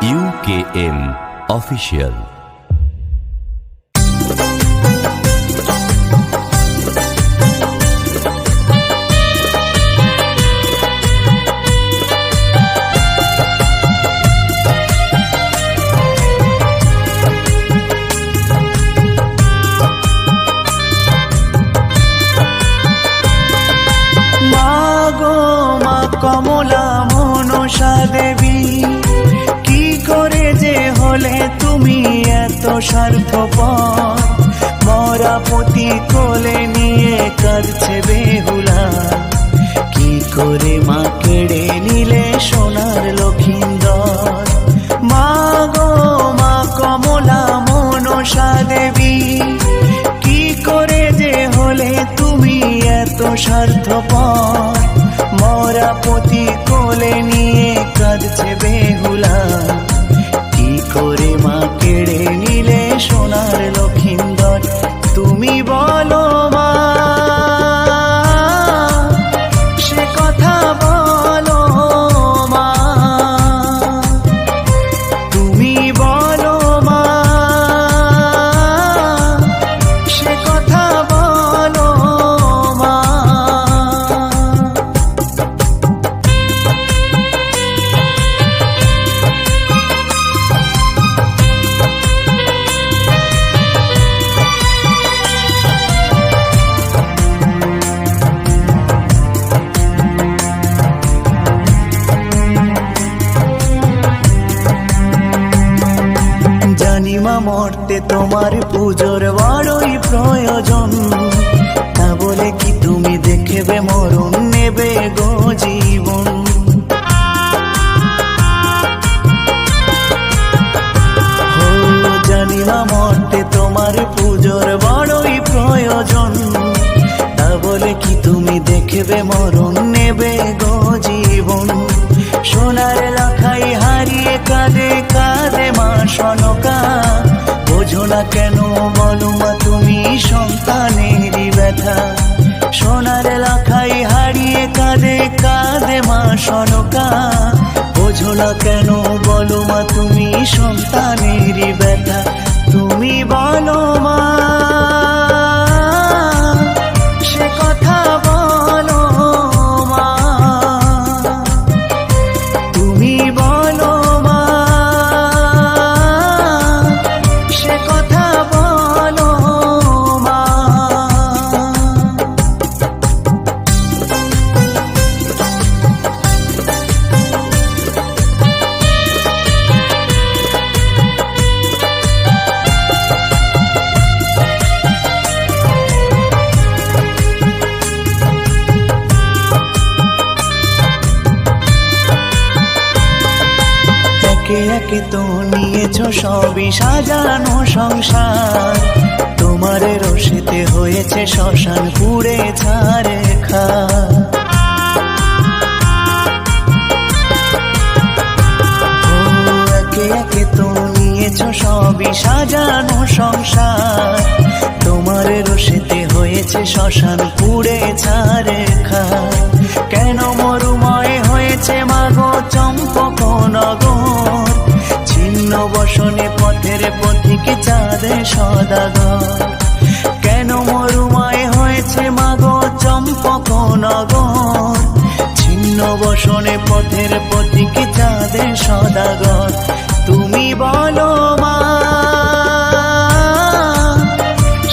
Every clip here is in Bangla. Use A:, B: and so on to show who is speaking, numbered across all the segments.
A: UKM Official।
B: কমলা মনসা দেবী, কি করে যে হলে তুমি এত স্বার্থপর? মরা পতি কোলে নিয়ে কাঁদছে বেহুলা, কি করে মা কেড়ে নিলে সোনার লক্ষিন্দর? মা গো মা কমলা মনসা দেবী, কি করে যে হলে তুমি এত স্বার্থপর? মরা পতি কোলে নিয়ে কাঁদছে বেহুলা, কি করে মা কেড়ে নিলে সোনার লক্ষিন্দর? তুমি বলো মা, সে কথা বলো মা, তুমি বলো মা, সে কথা বলো মা। জানিমা মরতে তোমার পুজোর বড়ই প্রয়োজন, তা বলে কি তুমি দেখবে মরণ নেবে গো জীবন? জানিমা মরতে তোমার পুজোর বড়ই প্রয়োজন, তা বলে কি তুমি দেখবে মরণ নেবে গো জীবন? সোনার লাখাই হারিয়ে কাঁদে কাঁদে মা সনকা, বোঝো না কেন বলো মা তুমি সন্তানেরই ব্যথা? সোনার লাখাই হারিয়ে কাঁদে কাঁদে মা সনকা, বোঝো না কেন বলো মা তুমি সন্তানেরই ব্যথা? তুমি বলো মা, সে কথা বলো মা, তুমি বলো মা, সে কথা বলো মা। একে একে তো নিয়েছো সবই সাজানো সংসার, তোমার রসিতে হয়েছে শ্মশান পুড়ে ছাড়ে খা। একে একে তো নিয়েছো সবই সাজানো সংসার, তোমার রসিতে হয়েছে শ্মশান পুড়ে ছাড়ে খা। কেন মরুময় হয়েছে মাগো চম্পকনগর, ছিন্ন বসনে পথের পথিক চাঁদে সদাগর? কেন মরুময় হয়েছে মাগো চম্পকনগর, ছিন্ন বসনে পথের পথিক চাঁদে সদাগর? তুমি বলো মা,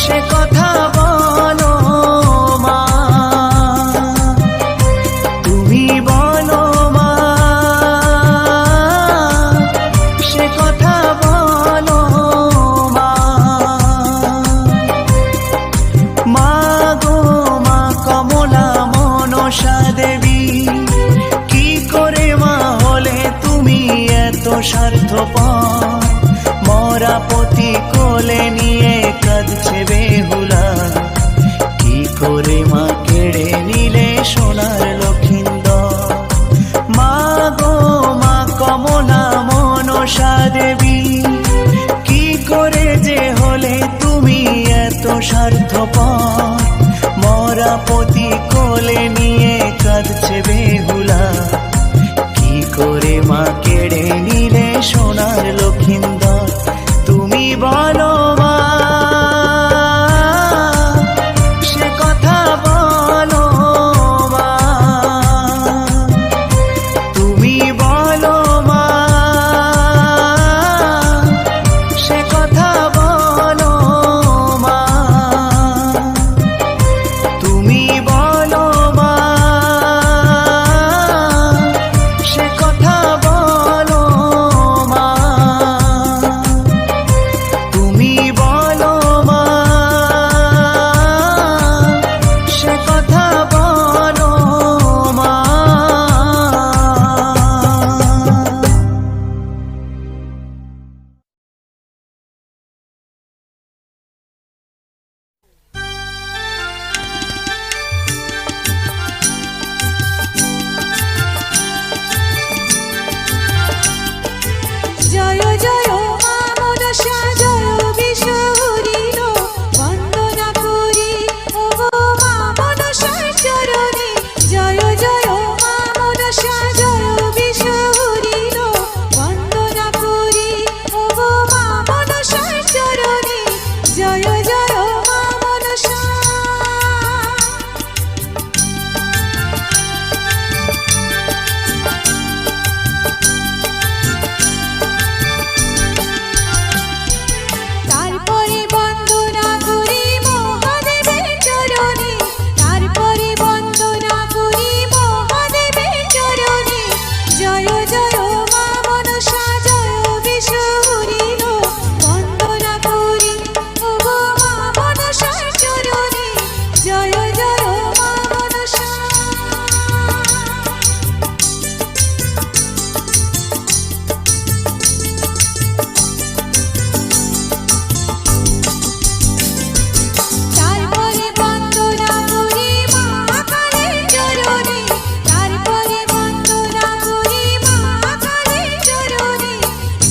B: সে কথা বলো মা, তুমি বলো মা, সে কথা বলো মা। মা গো মা কমলা মনসা দেবী, কি করে মা হলে তুমি এত স্বার্থপর? মরা পতি কোলে নিয়ে কাঁদছে বেহুলা, কি করে মা কেড়ে নিলে সোনার লক্ষিন্দর? মা গো মা কমলা মনসা দেবী, কি করে যে হলে তুমি এত স্বার্থপর? মরা পতি কোলে নিয়ে কাঁদছে বেহুলা, কি করে মা কেড়ে নিলে সোনা লক্ষিন্দর তুমি বলো মা, সে কথা বলো মা, তুমি বলো মা, সে কথা বলো মা, তুমি বলো মা, সে কথা বলো মা, তুমি বলো মা, সে কথা বলো মা।
C: জয় জয় মা মনসা জয় বিশ্ব হরিণ বন্দনা করি ও গো মা মনসার চরণে। জয় জয় মা মনসা জয় বিশ্ব হরিণ বন্দনা করি ও গো মা মনসার চরণে। জয় জয় মা মনসা। তারপরে বন্দনা করি মহাদেবের চরণে, তারপরে বন্দনা করি মহাদেবের চরণে। জয় জয় মা মনসা জয় বিশ্ব হরিণ বন্দনা করি ও গো মা মনসার চরণে। জয় জয় মা মনসা। তারপরে বন্দনা করি মা কালীর চরণে, তারপরে বন্দনা করি মা কালীর চরণে।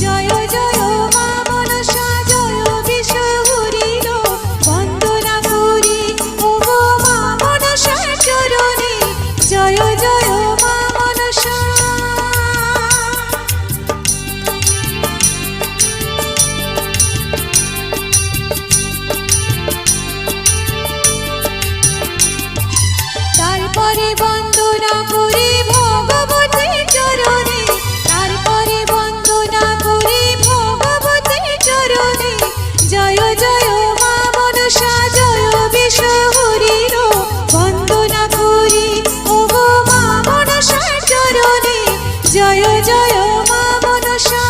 C: জয় জয় মা মনসা জয় বিশ্ব হরিণ বন্দনা করি ও গো মা মনসার চরণে। জয় জয় মা মনসা। তারপরে বন্দনা করি ভগবতীর চরণে, তারপরে বন্দনা করি ভগবতীর চরণে। জয় জয় মা মনসা জয় বিশ্ব হরিণ বন্দনা করি ও গো মা মনসার চরণে। জয় জয় মা মনসা।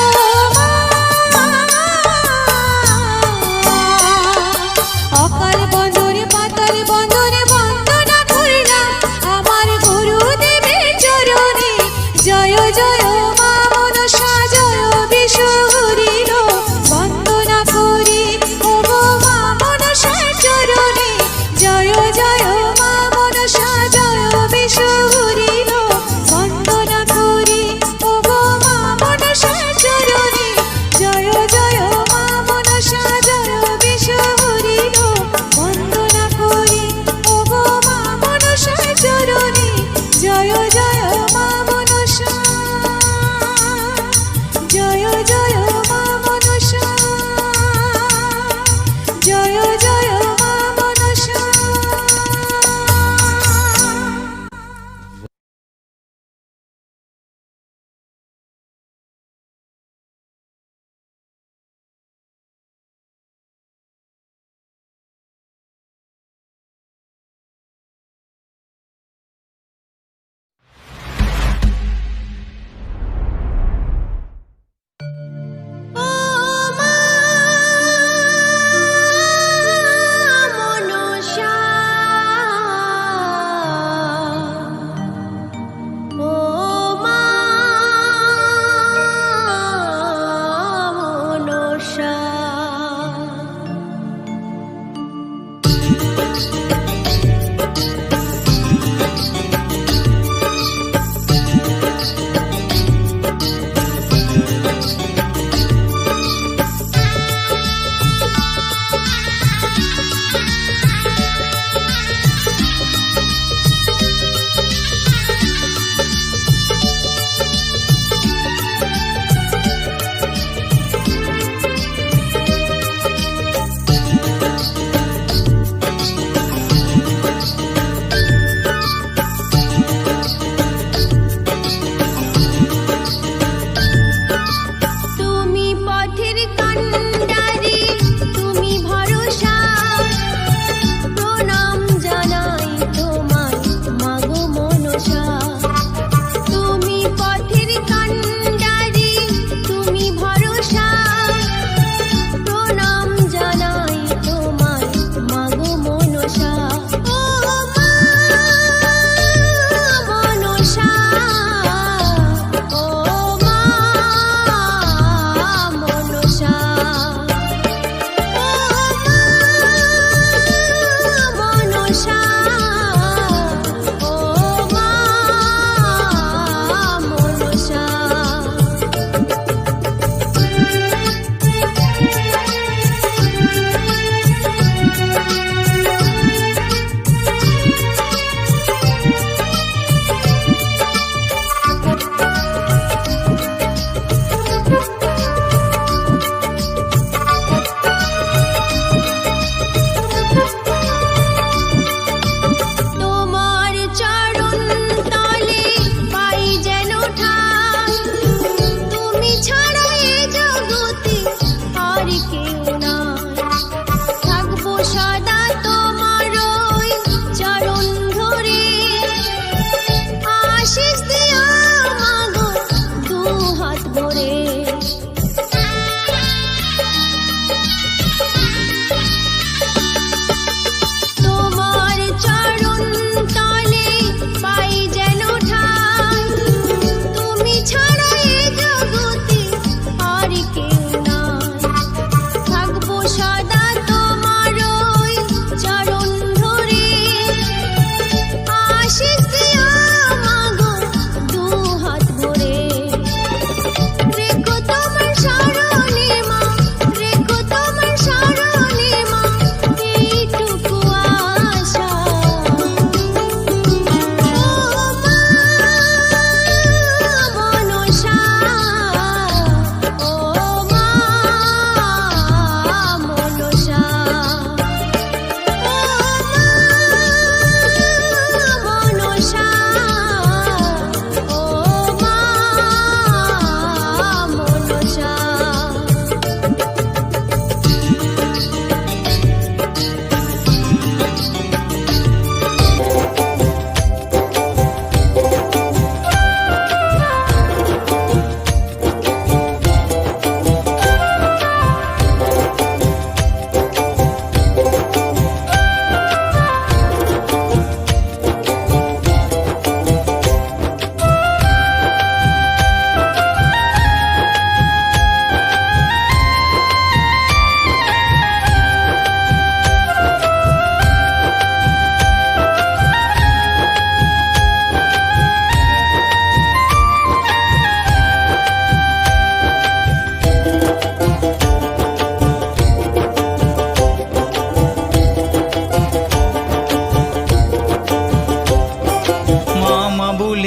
C: ও মা অকাল বন্দরে পাতাল বন্দরে বন্দনা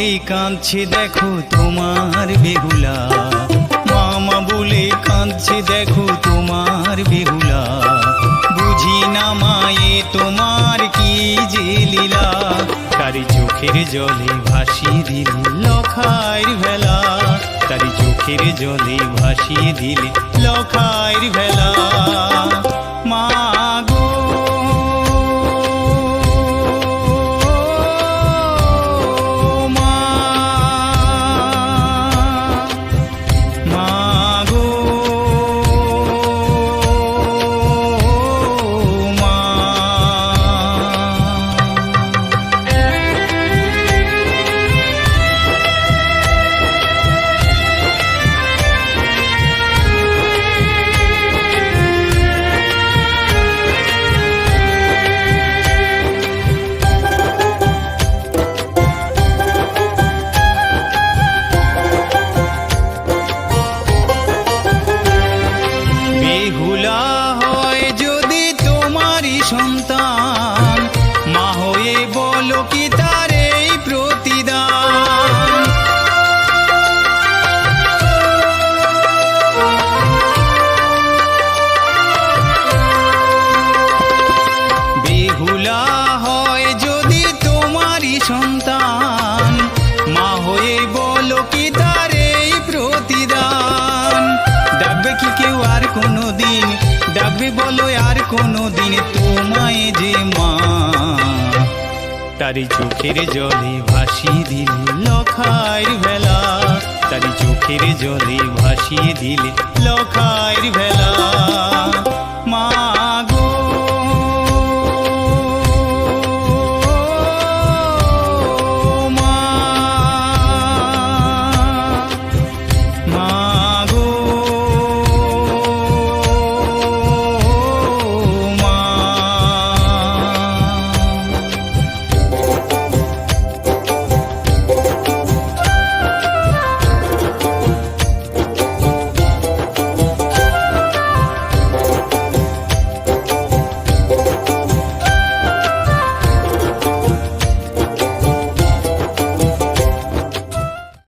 D: বলে কাঁদছে দেখো তোমার বেহুলা, মামা বলে কাঁদছে দেখো তোমার বেহুলা, বুঝি না মায়ে তোমার কি যে লীলা, তারি চোখের জলে ভাসিয়ে দিলে লখার ভেলা, তারি চোখের জলে ভাসিয়ে দিলে লখার ভেলা। মা গো বেহুলা হয় যদি তোমারই সন্তান, মা হয়ে বলো কি তার এই প্রতিদান। বেহুলা হয় যদি তোমারই সন্তান, মা হয়ে বলো কি তার এই প্রতিদান। ডাকবে কি কেউ আর কোনো দিন, ডাকবে বলো আর কোনো দিন তোমায় যে মা, তারি চোখের জলে ভাসিয়ে দিলে লখার ভেলা, তারি চোখের জলে ভাসিয়ে দিলে লখার ভেলা। মা